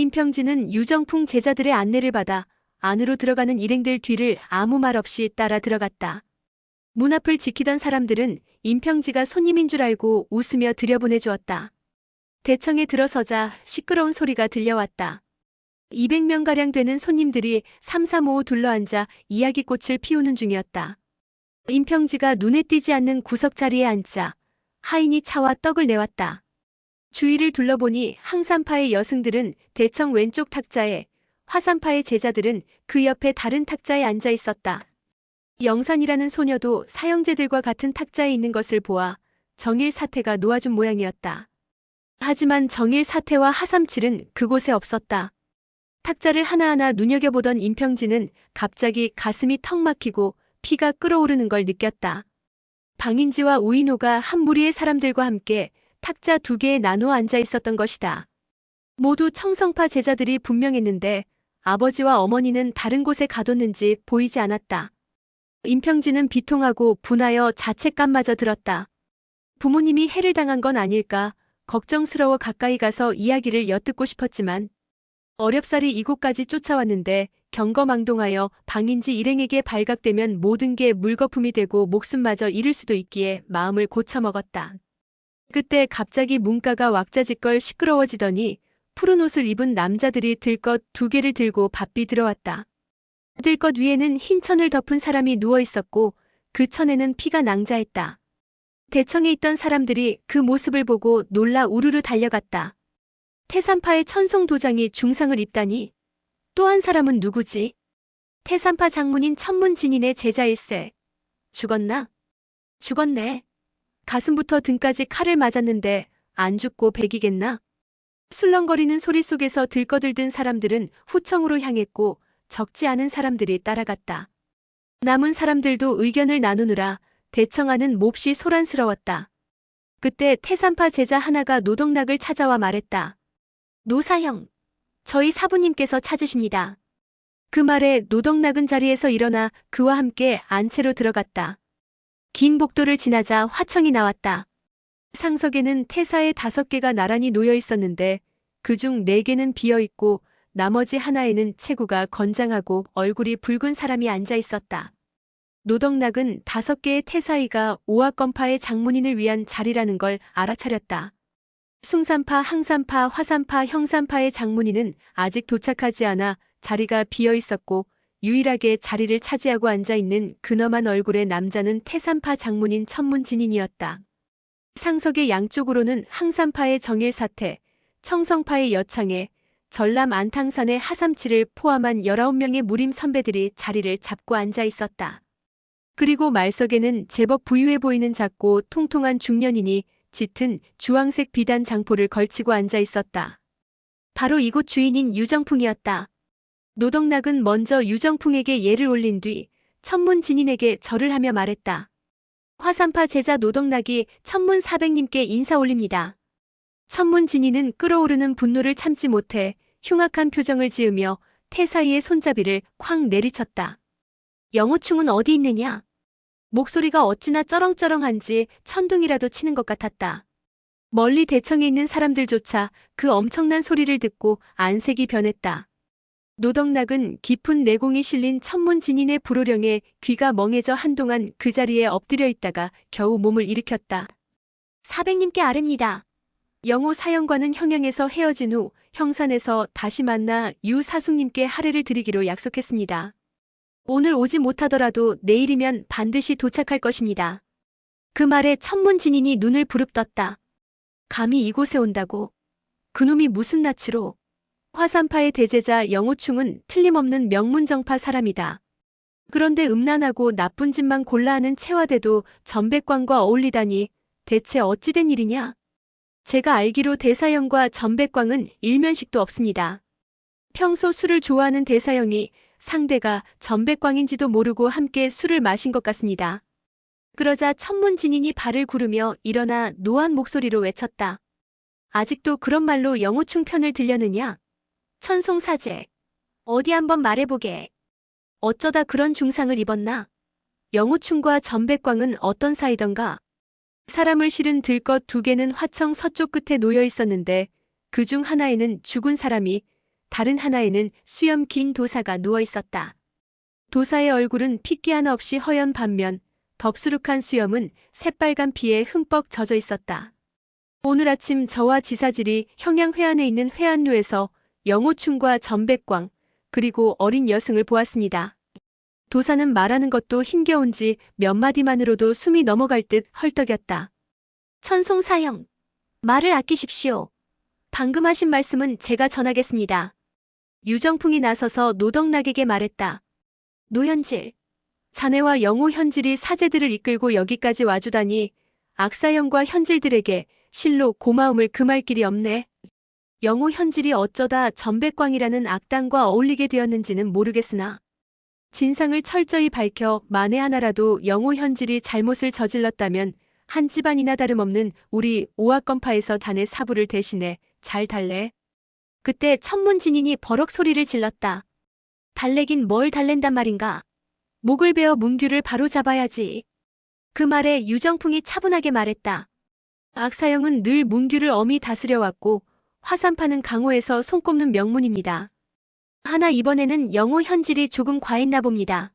임평진은 유정풍 제자들의 안내를 받아 안으로 들어가는 일행들 뒤를 아무 말 없이 따라 들어갔다. 문 앞을 지키던 사람들은 임평지가 손님인 줄 알고 웃으며 들여보내주었다. 대청에 들어서자 시끄러운 소리가 들려왔다. 200명가량 되는 손님들이 삼삼오오 둘러앉아 이야기꽃을 피우는 중이었다. 임평지가 눈에 띄지 않는 구석 자리에 앉자 하인이 차와 떡을 내왔다. 주위를 둘러보니 항산파의 여승들은 대청 왼쪽 탁자에, 화산파의 제자들은 그 옆에 다른 탁자에 앉아 있었다. 영산이라는 소녀도 사형제들과 같은 탁자에 있는 것을 보아 정일 사태가 놓아준 모양이었다. 하지만 정일 사태와 하삼칠은 그곳에 없었다. 탁자를 하나하나 눈여겨보던 임평진은 갑자기 가슴이 턱 막히고 피가 끓어오르는 걸 느꼈다. 방인지와 우인호가 한 무리의 사람들과 함께 탁자 2개에 나누어 앉아 있었던 것이다. 모두 청성파 제자들이 분명했는데 아버지와 어머니는 다른 곳에 가뒀는지 보이지 않았다. 임평진은 비통하고 분하여 자책감마저 들었다. 부모님이 해를 당한 건 아닐까 걱정스러워 가까이 가서 이야기를 엿듣고 싶었지만 어렵사리 이곳까지 쫓아왔는데 경거망동하여 방인지 일행에게 발각되면 모든 게 물거품이 되고 목숨마저 잃을 수도 있기에 마음을 고쳐먹었다. 그때 갑자기 문가가 왁자지껄 시끄러워지더니 푸른 옷을 입은 남자들이 들것 2개를 들고 바삐 들어왔다. 들것 위에는 흰 천을 덮은 사람이 누워 있었고 그 천에는 피가 낭자했다. 대청에 있던 사람들이 그 모습을 보고 놀라 우르르 달려갔다. 태산파의 천송도장이 중상을 입다니 또 한 사람은 누구지? 태산파 장문인 천문진인의 제자일세. 죽었나? 죽었네. 가슴부터 등까지 칼을 맞았는데 안 죽고 백이겠나? 술렁거리는 소리 속에서 들꺼들든 사람들은 후청으로 향했고 적지 않은 사람들이 따라갔다. 남은 사람들도 의견을 나누느라 대청하는 몹시 소란스러웠다. 그때 태산파 제자 하나가 노덕락을 찾아와 말했다. 노사형, 저희 사부님께서 찾으십니다. 그 말에 노덕락은 자리에서 일어나 그와 함께 안채로 들어갔다. 긴 복도를 지나자 화청이 나왔다. 상석에는 태사의 5개가 나란히 놓여 있었는데 그중 4개는 비어있고 나머지 하나에는 체구가 건장하고 얼굴이 붉은 사람이 앉아 있었다. 노덕락은 5개의 태사이가 오화건파의 장문인을 위한 자리라는 걸 알아차렸다. 숭산파, 항산파, 화산파, 형산파의 장문인은 아직 도착하지 않아 자리가 비어 있었고 유일하게 자리를 차지하고 앉아있는 근엄한 얼굴의 남자는 태산파 장문인 천문진인이었다. 상석의 양쪽으로는 항산파의 정일사태, 청성파의 여창에, 전람 안탕산의 하삼치를 포함한 19명의 무림 선배들이 자리를 잡고 앉아 있었다. 그리고 말석에는 제법 부유해 보이는 작고 통통한 중년인이 짙은 주황색 비단 장포를 걸치고 앉아 있었다. 바로 이곳 주인인 유정풍이었다. 노덕락은 먼저 유정풍에게 예를 올린 뒤 천문진인에게 절을 하며 말했다. 화산파 제자 노덕락이 천문 400님께 인사 올립니다. 천문진인은 끓어오르는 분노를 참지 못해 흉악한 표정을 지으며 태사이의 손잡이를 쾅 내리쳤다. 영호충은 어디 있느냐? 목소리가 어찌나 쩌렁쩌렁한지 천둥이라도 치는 것 같았다. 멀리 대청에 있는 사람들조차 그 엄청난 소리를 듣고 안색이 변했다. 노덕락은 깊은 내공이 실린 천문진인의 불호령에 귀가 멍해져 한동안 그 자리에 엎드려 있다가 겨우 몸을 일으켰다. 400님께 아뢰입니다. 영호 사형과는 형영에서 헤어진 후 형산에서 다시 만나 유사숙님께 할애를 드리기로 약속했습니다. 오늘 오지 못하더라도 내일이면 반드시 도착할 것입니다. 그 말에 천문진인이 눈을 부릅떴다. 감히 이곳에 온다고? 그놈이 무슨 낯으로? 화산파의 대제자 영호충은 틀림없는 명문정파 사람이다. 그런데 음란하고 나쁜 짓만 골라하는 채화대도 전백광과 어울리다니 대체 어찌된 일이냐? 제가 알기로 대사형과 전백광은 일면식도 없습니다. 평소 술을 좋아하는 대사형이 상대가 전백광인지도 모르고 함께 술을 마신 것 같습니다. 그러자 천문진인이 발을 구르며 일어나 노한 목소리로 외쳤다. 아직도 그런 말로 영호충 편을 들려느냐? 천송사제, 어디 한번 말해보게. 어쩌다 그런 중상을 입었나? 영호충과 전백광은 어떤 사이던가? 사람을 실은 들것 2개는 화청 서쪽 끝에 놓여 있었는데 그중 하나에는 죽은 사람이, 다른 하나에는 수염 긴 도사가 누워 있었다. 도사의 얼굴은 핏기 하나 없이 허연 반면 덥수룩한 수염은 새빨간 피에 흠뻑 젖어 있었다. 오늘 아침 저와 지사질이 형양회안에 있는 회안로에서 영호충과 전백광 그리고 어린 여승을 보았습니다. 도사는 말하는 것도 힘겨운지 몇 마디만으로도 숨이 넘어갈 듯 헐떡였다. 천송사형, 말을 아끼십시오. 방금 하신 말씀은 제가 전하겠습니다. 유정풍이 나서서 노덕락에게 말했다. 노현질, 자네와 영호 현질이 사제들을 이끌고 여기까지 와주다니 악사형과 현질들에게 실로 고마움을 금할 길이 없네. 영호 현질이 어쩌다 전백광이라는 악당과 어울리게 되었는지는 모르겠으나 진상을 철저히 밝혀 만에 하나라도 영호 현질이 잘못을 저질렀다면 한 집안이나 다름없는 우리 오악건파에서 자네 사부를 대신해 잘 달래. 그때 천문진인이 버럭 소리를 질렀다. 달래긴 뭘 달랜단 말인가. 목을 베어 문규를 바로 잡아야지. 그 말에 유정풍이 차분하게 말했다. 악사형은 늘 문규를 엄히 다스려왔고 화산파는 강호에서 손꼽는 명문입니다. 하나 이번에는 영호 현질이 조금 과했나 봅니다.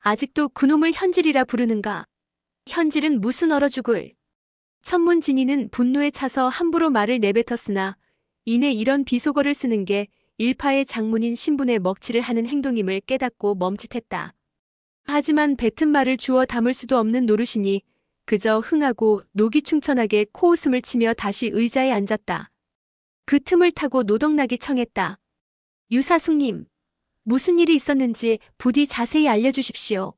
아직도 그놈을 현질이라 부르는가. 현질은 무슨 얼어 죽을. 천문진인은 분노에 차서 함부로 말을 내뱉었으나 이내 이런 비속어를 쓰는 게 일파의 장문인 신분의 먹칠을 하는 행동임을 깨닫고 멈칫했다. 하지만 뱉은 말을 주워 담을 수도 없는 노릇이니 그저 흥하고 녹이 충천하게 코웃음을 치며 다시 의자에 앉았다. 그 틈을 타고 노덕락이 청했다. 유사숙님, 무슨 일이 있었는지 부디 자세히 알려주십시오.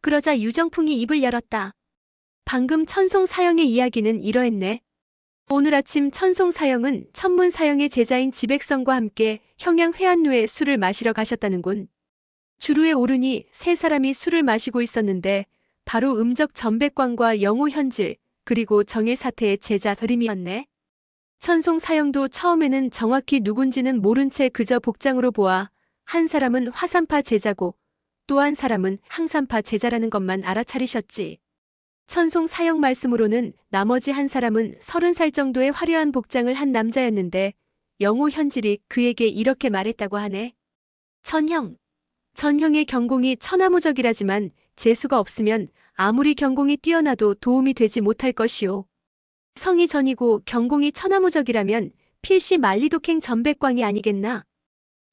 그러자 유정풍이 입을 열었다. 방금 천송사형의 이야기는 이러했네. 오늘 아침 천송사형은 천문사형의 제자인 지백성과 함께 형양회안로에 술을 마시러 가셨다는군. 주루에 오르니 세 사람이 술을 마시고 있었는데 바로 음적 전백광과 영호 현질 그리고 정일사태의 제자 흐림이었네. 천송사형도 처음에는 정확히 누군지는 모른 채 그저 복장으로 보아 한 사람은 화산파 제자고 또 한 사람은 항산파 제자라는 것만 알아차리셨지. 천송사형 말씀으로는 나머지 한 사람은 30살 정도의 화려한 복장을 한 남자였는데 영호 현질이 그에게 이렇게 말했다고 하네. 전형의 경공이 천하무적이라지만 재수가 없으면 아무리 경공이 뛰어나도 도움이 되지 못할 것이오. 성이 전이고 경공이 천하무적이라면 필시 만리독행 전백광이 아니겠나.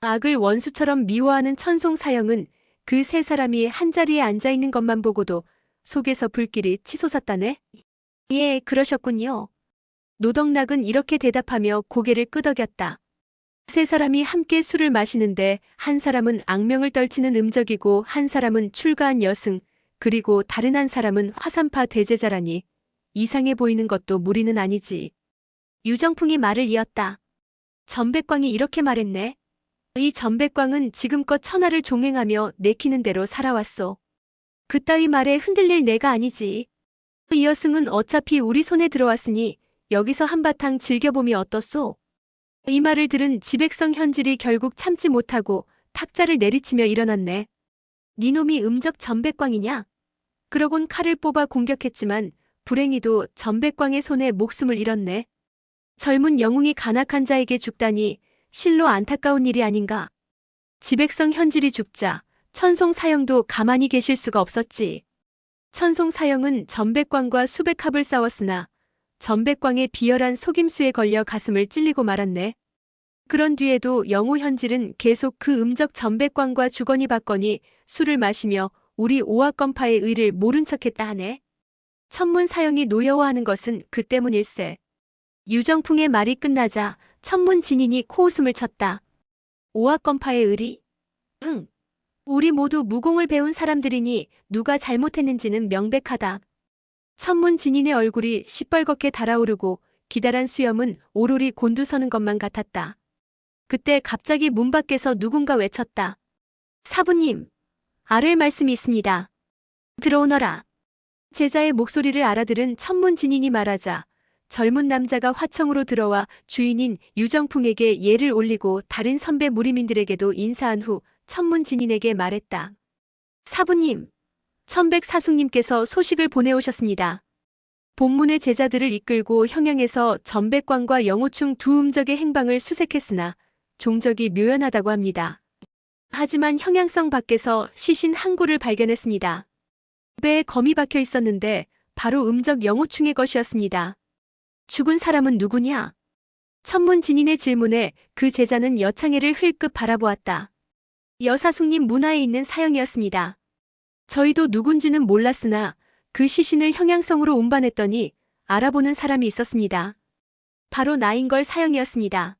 악을 원수처럼 미워하는 천송사형은 그 세 사람이 한자리에 앉아있는 것만 보고도 속에서 불길이 치솟았다네. 예, 그러셨군요. 노덕락은 이렇게 대답하며 고개를 끄덕였다. 세 사람이 함께 술을 마시는데 한 사람은 악명을 떨치는 음적이고 한 사람은 출가한 여승 그리고 다른 한 사람은 화산파 대제자라니 이상해 보이는 것도 무리는 아니지. 유정풍이 말을 이었다. 전백광이 이렇게 말했네. 이 전백광은 지금껏 천하를 종행하며 내키는 대로 살아왔소. 그따위 말에 흔들릴 내가 아니지. 이 여승은 어차피 우리 손에 들어왔으니 여기서 한바탕 즐겨봄이 어떻소? 이 말을 들은 지백성 현질이 결국 참지 못하고 탁자를 내리치며 일어났네. 니놈이 음적 전백광이냐? 그러곤 칼을 뽑아 공격했지만 불행히도 전백광의 손에 목숨을 잃었네. 젊은 영웅이 간악한 자에게 죽다니 실로 안타까운 일이 아닌가. 지백성 현질이 죽자 천송사형도 가만히 계실 수가 없었지. 천송사형은 전백광과 수백 합을 싸웠으나 전백광의 비열한 속임수에 걸려 가슴을 찔리고 말았네. 그런 뒤에도 영호 현질은 계속 그 음적 전백광과 주거니 받거니 술을 마시며 우리 오악건파의 의를 모른 척했다 하네. 천문사형이 노여워하는 것은 그 때문일세. 유정풍의 말이 끝나자 천문진인이 코웃음을 쳤다. 오악건파의 의리? 응. 우리 모두 무공을 배운 사람들이니 누가 잘못했는지는 명백하다. 천문진인의 얼굴이 시뻘겋게 달아오르고 기다란 수염은 오로리 곤두서는 것만 같았다. 그때 갑자기 문 밖에서 누군가 외쳤다. 사부님, 아를 말씀이 있습니다. 들어오너라. 제자의 목소리를 알아들은 천문진인이 말하자 젊은 남자가 화청으로 들어와 주인인 유정풍에게 예를 올리고 다른 선배 무리민들에게도 인사한 후 천문진인에게 말했다. 사부님, 천백사숙님께서 소식을 보내오셨습니다. 본문의 제자들을 이끌고 형양에서 전백광과 영호충 두 음적의 행방을 수색했으나 종적이 묘연하다고 합니다. 하지만 형향성 밖에서 시신 한 구를 발견했습니다. 배에 검이 박혀 있었는데 바로 음적 영호충의 것이었습니다. 죽은 사람은 누구냐? 천문진인의 질문에 그 제자는 여창애를 흘끗 바라보았다. 여사숙님 문화에 있는 사형이었습니다. 저희도 누군지는 몰랐으나 그 시신을 형향성으로 운반했더니 알아보는 사람이 있었습니다. 바로 나인 걸 사형이었습니다.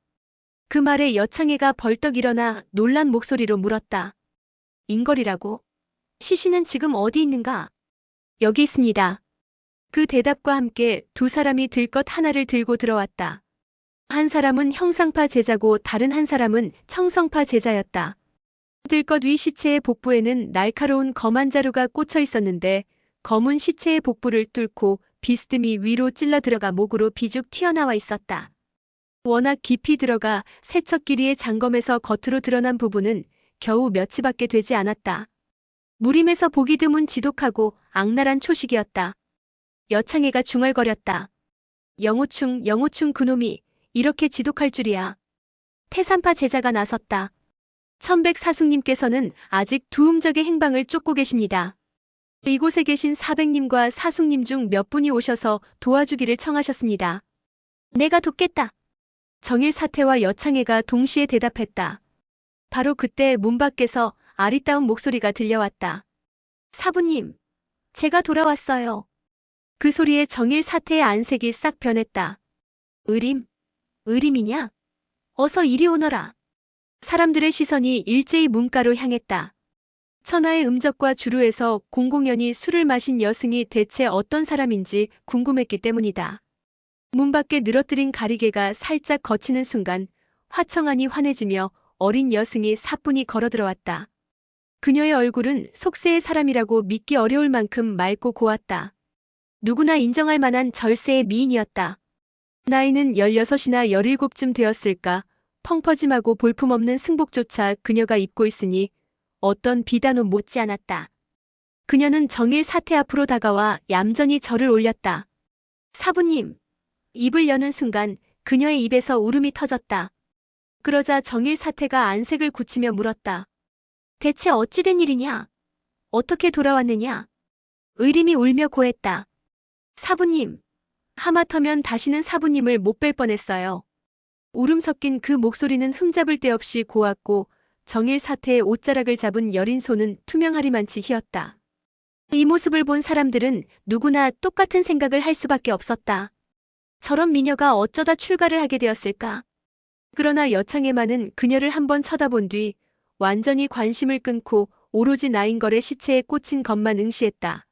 그 말에 여창애가 벌떡 일어나 놀란 목소리로 물었다. 인걸이라고? 시신은 지금 어디 있는가? 여기 있습니다. 그 대답과 함께 두 사람이 들것 하나를 들고 들어왔다. 한 사람은 형상파 제자고 다른 한 사람은 청성파 제자였다. 들것 위 시체의 복부에는 날카로운 검한 자루가 꽂혀 있었는데 검은 시체의 복부를 뚫고 비스듬히 위로 찔러 들어가 목으로 비죽 튀어나와 있었다. 워낙 깊이 들어가 세척 길이의 장검에서 겉으로 드러난 부분은 겨우 몇치밖에 되지 않았다. 무림에서 보기 드문 지독하고 악랄한 초식이었다. 여창애가 중얼거렸다. 영호충 그놈이 이렇게 지독할 줄이야. 태산파 제자가 나섰다. 천백사숙님께서는 아직 두음적의 행방을 쫓고 계십니다. 이곳에 계신 사백님과 사숙님 중 몇 분이 오셔서 도와주기를 청하셨습니다. 내가 돕겠다. 정일사태와 여창애가 동시에 대답했다. 바로 그때 문 밖에서 아리따운 목소리가 들려왔다. 사부님, 제가 돌아왔어요. 그 소리에 정일사태의 안색이 싹 변했다. 의림이냐? 어서 이리 오너라. 사람들의 시선이 일제히 문가로 향했다. 천하의 음적과 주루에서 공공연히 술을 마신 여승이 대체 어떤 사람인지 궁금했기 때문이다. 문 밖에 늘어뜨린 가리개가 살짝 거치는 순간 화청하니 환해지며 어린 여승이 사뿐히 걸어들어왔다. 그녀의 얼굴은 속세의 사람이라고 믿기 어려울 만큼 맑고 고왔다. 누구나 인정할 만한 절세의 미인이었다. 나이는 16이나 17쯤 되었을까. 펑퍼짐하고 볼품없는 승복조차 그녀가 입고 있으니 어떤 비단옷 못지않았다. 그녀는 정일 사태 앞으로 다가와 얌전히 절을 올렸다. 사부님. 입을 여는 순간 그녀의 입에서 울음이 터졌다. 그러자 정일 사태가 안색을 굳히며 물었다. 대체 어찌된 일이냐? 어떻게 돌아왔느냐? 의림이 울며 고했다. 사부님. 하마터면 다시는 사부님을 못 뵐 뻔했어요. 울음 섞인 그 목소리는 흠잡을 데 없이 고왔고 정일 사태의 옷자락을 잡은 여린 손은 투명하리만치 휘었다. 이 모습을 본 사람들은 누구나 똑같은 생각을 할 수밖에 없었다. 저런 미녀가 어쩌다 출가를 하게 되었을까? 그러나 여창애만은 그녀를 한번 쳐다본 뒤 완전히 관심을 끊고 오로지 나인걸의 시체에 꽂힌 검만 응시했다.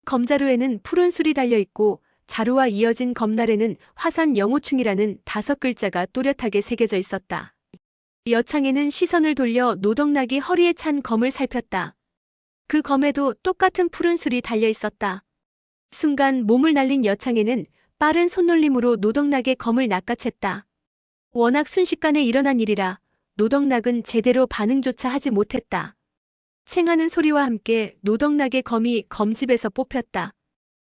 검자루에는 푸른 술이 달려있고 자루와 이어진 검날에는 화산 영호충이라는 5글자가 또렷하게 새겨져 있었다. 여창애는 시선을 돌려 노덕락이 허리에 찬 검을 살폈다. 그 검에도 똑같은 푸른 술이 달려 있었다. 순간 몸을 날린 여창애는 빠른 손놀림으로 노덕락의 검을 낚아챘다. 워낙 순식간에 일어난 일이라 노덕락은 제대로 반응조차 하지 못했다. 챙하는 소리와 함께 노덕락의 검이 검집에서 뽑혔다.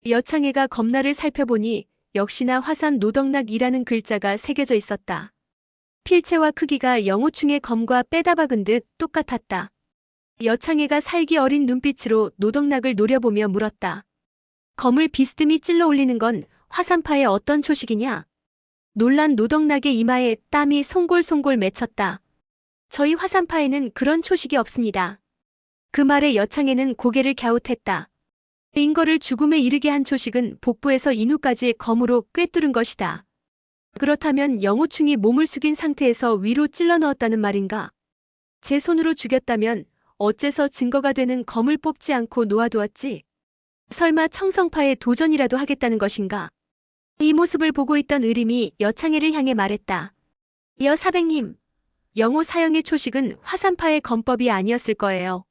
여창애가 검날을 살펴보니 역시나 화산 노덕락이라는 글자가 새겨져 있었다. 필체와 크기가 영호충의 검과 빼다 박은 듯 똑같았다. 여창애가 살기 어린 눈빛으로 노덕락을 노려보며 물었다. 검을 비스듬히 찔러 올리는 건 화산파의 어떤 초식이냐? 놀란 노덕락의 이마에 땀이 송골송골 맺혔다. 저희 화산파에는 그런 초식이 없습니다. 그 말에 여창애는 고개를 갸웃했다. 인거를 죽음에 이르게 한 초식은 복부에서 인후까지 검으로 꿰뚫은 것이다. 그렇다면 영호충이 몸을 숙인 상태에서 위로 찔러 넣었다는 말인가? 제 손으로 죽였다면 어째서 증거가 되는 검을 뽑지 않고 놓아두었지? 설마 청성파에 도전이라도 하겠다는 것인가? 이 모습을 보고 있던 의림이 여창애를 향해 말했다. 여사백님, 영호 사형의 초식은 화산파의 검법이 아니었을 거예요.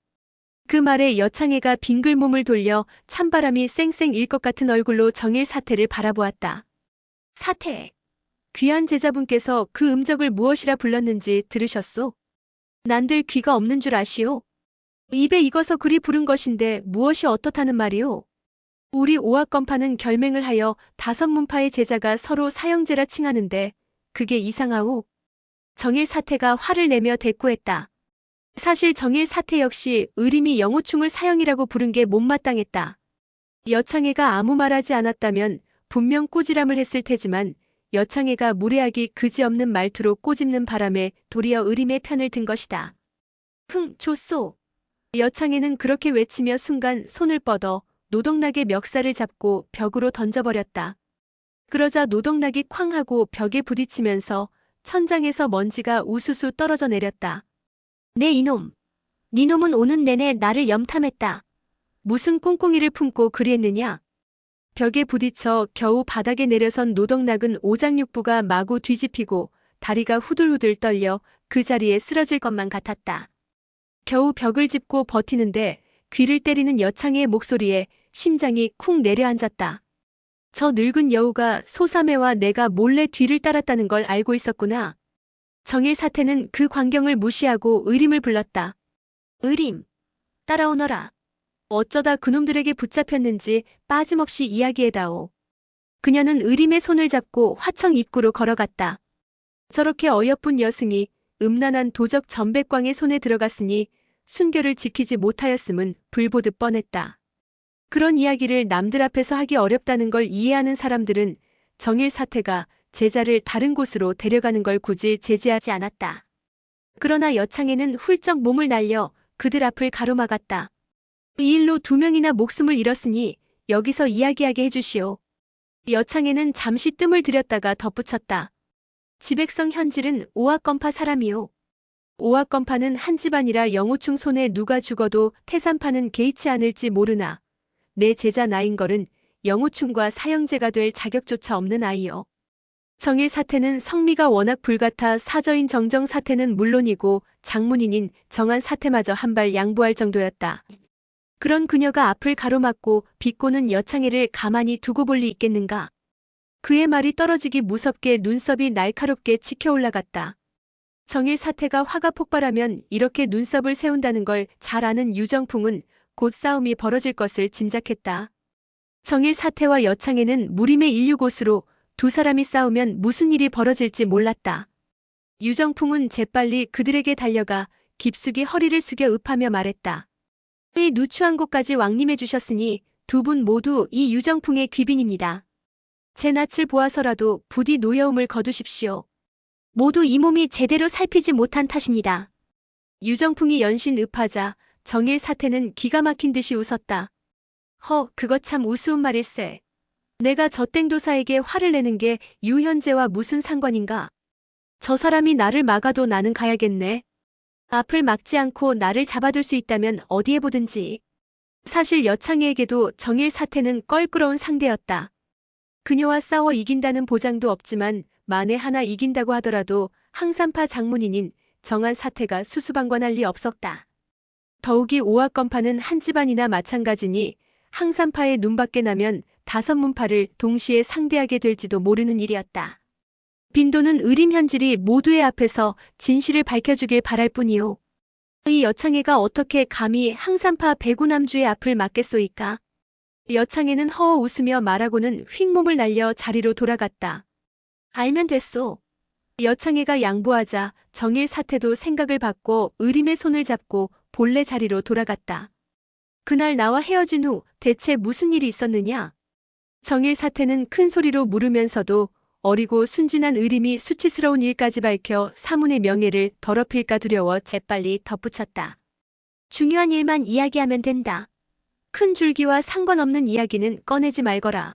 그 말에 여창애가 빙글 몸을 돌려 찬바람이 쌩쌩 일 것 같은 얼굴로 정일 사태를 바라보았다. 사태, 귀한 제자분께서 그 음적을 무엇이라 불렀는지 들으셨소? 난들 귀가 없는 줄 아시오? 입에 익어서 그리 부른 것인데 무엇이 어떻다는 말이오? 우리 오학검파는 결맹을 하여 5문파의 제자가 서로 사형제라 칭하는데 그게 이상하오? 정일 사태가 화를 내며 대꾸했다. 사실 정일 사태 역시 의림이 영호충을 사형이라고 부른 게 못마땅했다. 여창애가 아무 말하지 않았다면 분명 꾸지람을 했을 테지만 여창애가 무례하기 그지없는 말투로 꼬집는 바람에 도리어 의림의 편을 든 것이다. 흥, 좋소. 여창애는 그렇게 외치며 순간 손을 뻗어 노동락의 멱살을 잡고 벽으로 던져버렸다. 그러자 노동락이 쾅 하고 벽에 부딪히면서 천장에서 먼지가 우수수 떨어져 내렸다. 네 이놈. 니놈은 오는 내내 나를 염탐했다. 무슨 꿍꿍이를 품고 그리했느냐? 벽에 부딪혀 겨우 바닥에 내려선 노동락은 오장육부가 마구 뒤집히고 다리가 후들후들 떨려 그 자리에 쓰러질 것만 같았다. 겨우 벽을 짚고 버티는데 귀를 때리는 여창의 목소리에 심장이 쿵 내려앉았다. 저 늙은 여우가 소사매와 내가 몰래 뒤를 따랐다는 걸 알고 있었구나. 정일 사태는 그 광경을 무시하고 의림을 불렀다. 의림, 따라오너라. 어쩌다 그놈들에게 붙잡혔는지 빠짐없이 이야기해다오. 그녀는 의림의 손을 잡고 화청 입구로 걸어갔다. 저렇게 어여쁜 여승이 음란한 도적 전백광의 손에 들어갔으니 순결을 지키지 못하였음은 불보듯 뻔했다. 그런 이야기를 남들 앞에서 하기 어렵다는 걸 이해하는 사람들은 정일 사태가 제자를 다른 곳으로 데려가는 걸 굳이 제지하지 않았다. 그러나 여창애는 훌쩍 몸을 날려 그들 앞을 가로막았다. 이 일로 2명이나 목숨을 잃었으니 여기서 이야기하게 해주시오. 여창애는 잠시 뜸을 들였다가 덧붙였다. 지백성 현질은 오악건파 사람이오. 오악건파는 한 집안이라 영호충 손에 누가 죽어도 태산파는 개의치 않을지 모르나 내 제자 나인걸은 영호충과 사형제가 될 자격조차 없는 아이요. 정일 사태는 성미가 워낙 불같아 사저인 정정 사태는 물론이고 장문인인 정한 사태마저 한 발 양보할 정도였다. 그런 그녀가 앞을 가로막고 비꼬는 여창애를 가만히 두고 볼 리 있겠는가. 그의 말이 떨어지기 무섭게 눈썹이 날카롭게 치켜 올라갔다. 정일 사태가 화가 폭발하면 이렇게 눈썹을 세운다는 걸 잘 아는 유정풍은 곧 싸움이 벌어질 것을 짐작했다. 정일 사태와 여창애는 무림의 인류곳으로 두 사람이 싸우면 무슨 일이 벌어질지 몰랐다. 유정풍은 재빨리 그들에게 달려가 깊숙이 허리를 숙여 읍하며 말했다. 이 누추한 곳까지 왕림해 주셨으니 두 분 모두 이 유정풍의 귀빈입니다. 제 낯을 보아서라도 부디 노여움을 거두십시오. 모두 이 몸이 제대로 살피지 못한 탓입니다. 유정풍이 연신 읍하자 정일 사태는 기가 막힌 듯이 웃었다. 그거 참 우스운 말일세. 내가 저 땡도사에게 화를 내는 게 유현재와 무슨 상관인가? 저 사람이 나를 막아도 나는 가야겠네. 앞을 막지 않고 나를 잡아둘 수 있다면 어디에 보든지. 사실 여창애에게도 정일 사태는 껄끄러운 상대였다. 그녀와 싸워 이긴다는 보장도 없지만 만에 하나 이긴다고 하더라도 항산파 장문인인 정한 사태가 수수방관할 리 없었다. 더욱이 오악건파는 한 집안이나 마찬가지니 항산파의 눈밖에 나면 5문파를 동시에 상대하게 될지도 모르는 일이었다. 빈도는 의림현질이 모두의 앞에서 진실을 밝혀주길 바랄 뿐이요. 이 여창애가 어떻게 감히 항산파 배구남주의 앞을 막겠소이까? 여창애는 허어 웃으며 말하고는 휙 몸을 날려 자리로 돌아갔다. 알면 됐소. 여창애가 양보하자 정일 사태도 생각을 바꿔 의림의 손을 잡고 본래 자리로 돌아갔다. 그날 나와 헤어진 후 대체 무슨 일이 있었느냐? 정일 사태는 큰 소리로 물으면서도 어리고 순진한 의림이 수치스러운 일까지 밝혀 사문의 명예를 더럽힐까 두려워 재빨리 덧붙였다. 중요한 일만 이야기하면 된다. 큰 줄기와 상관없는 이야기는 꺼내지 말거라.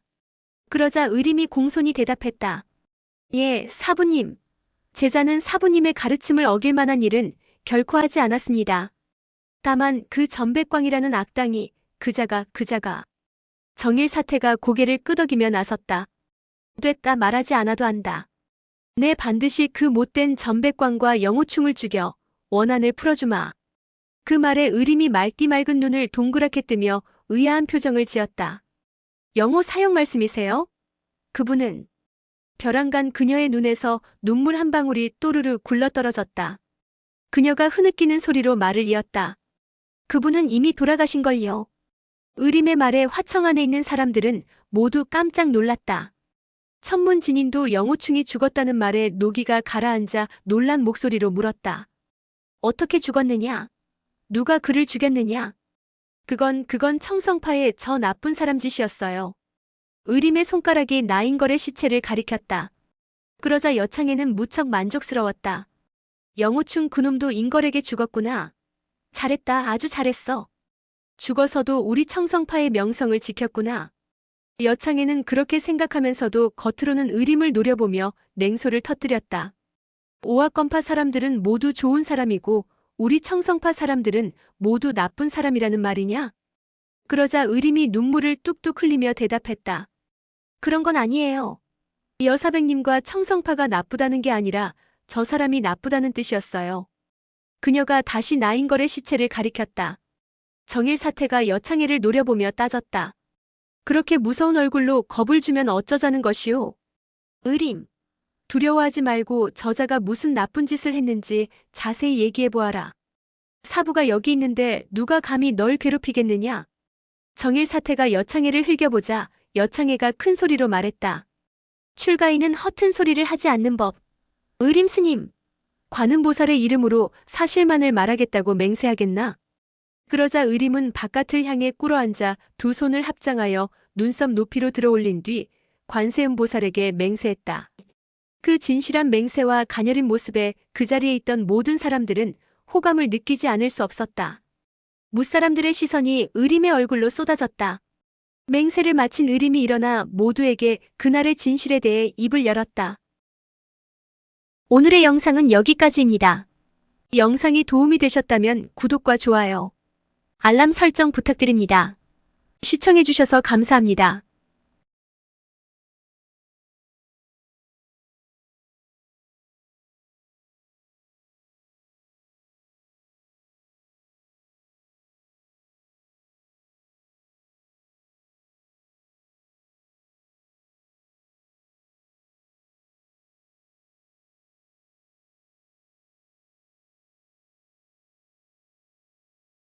그러자 의림이 공손히 대답했다. 예, 사부님. 제자는 사부님의 가르침을 어길 만한 일은 결코 하지 않았습니다. 다만 그 전백광이라는 악당이 그자가 정일 사태가 고개를 끄덕이며 나섰다. 됐다 말하지 않아도 안다. 내 반드시 그 못된 전백광과 영호충을 죽여 원한을 풀어주마. 그 말에 의림이 맑디 맑은 눈을 동그랗게 뜨며 의아한 표정을 지었다. 영호 사형 말씀이세요? 그분은 벼랑간 그녀의 눈에서 눈물 한 방울이 또르르 굴러떨어졌다. 그녀가 흐느끼는 소리로 말을 이었다. 그분은 이미 돌아가신걸요. 의림의 말에 화청 안에 있는 사람들은 모두 깜짝 놀랐다. 천문 진인도 영호충이 죽었다는 말에 노기가 가라앉아 놀란 목소리로 물었다. 어떻게 죽었느냐? 누가 그를 죽였느냐? 그건 청성파의 저 나쁜 사람 짓이었어요. 의림의 손가락이 나인걸의 시체를 가리켰다. 그러자 여창에는 무척 만족스러웠다. 영호충 그놈도 인걸에게 죽었구나. 잘했다, 아주 잘했어. 죽어서도 우리 청성파의 명성을 지켰구나. 여창에는 그렇게 생각하면서도 겉으로는 의림을 노려보며 냉소를 터뜨렸다. 오화권파 사람들은 모두 좋은 사람이고 우리 청성파 사람들은 모두 나쁜 사람이라는 말이냐? 그러자 의림이 눈물을 뚝뚝 흘리며 대답했다. 그런 건 아니에요. 여사백님과 청성파가 나쁘다는 게 아니라 저 사람이 나쁘다는 뜻이었어요. 그녀가 다시 나인걸의 시체를 가리켰다. 정일사태가 여창애를 노려보며 따졌다. 그렇게 무서운 얼굴로 겁을 주면 어쩌자는 것이오? 의림, 두려워하지 말고 저자가 무슨 나쁜 짓을 했는지 자세히 얘기해보아라. 사부가 여기 있는데 누가 감히 널 괴롭히겠느냐? 정일사태가 여창애를 흘겨보자 여창애가 큰 소리로 말했다. 출가인은 허튼 소리를 하지 않는 법. 의림 스님, 관음보살의 이름으로 사실만을 말하겠다고 맹세하겠나? 그러자 의림은 바깥을 향해 꿇어앉아 두 손을 합장하여 눈썹 높이로 들어올린 뒤 관세음보살에게 맹세했다. 그 진실한 맹세와 가녀린 모습에 그 자리에 있던 모든 사람들은 호감을 느끼지 않을 수 없었다. 무사람들의 시선이 의림의 얼굴로 쏟아졌다. 맹세를 마친 의림이 일어나 모두에게 그날의 진실에 대해 입을 열었다. 오늘의 영상은 여기까지입니다. 영상이 도움이 되셨다면 구독과 좋아요, 알람 설정 부탁드립니다. 시청해주셔서 감사합니다.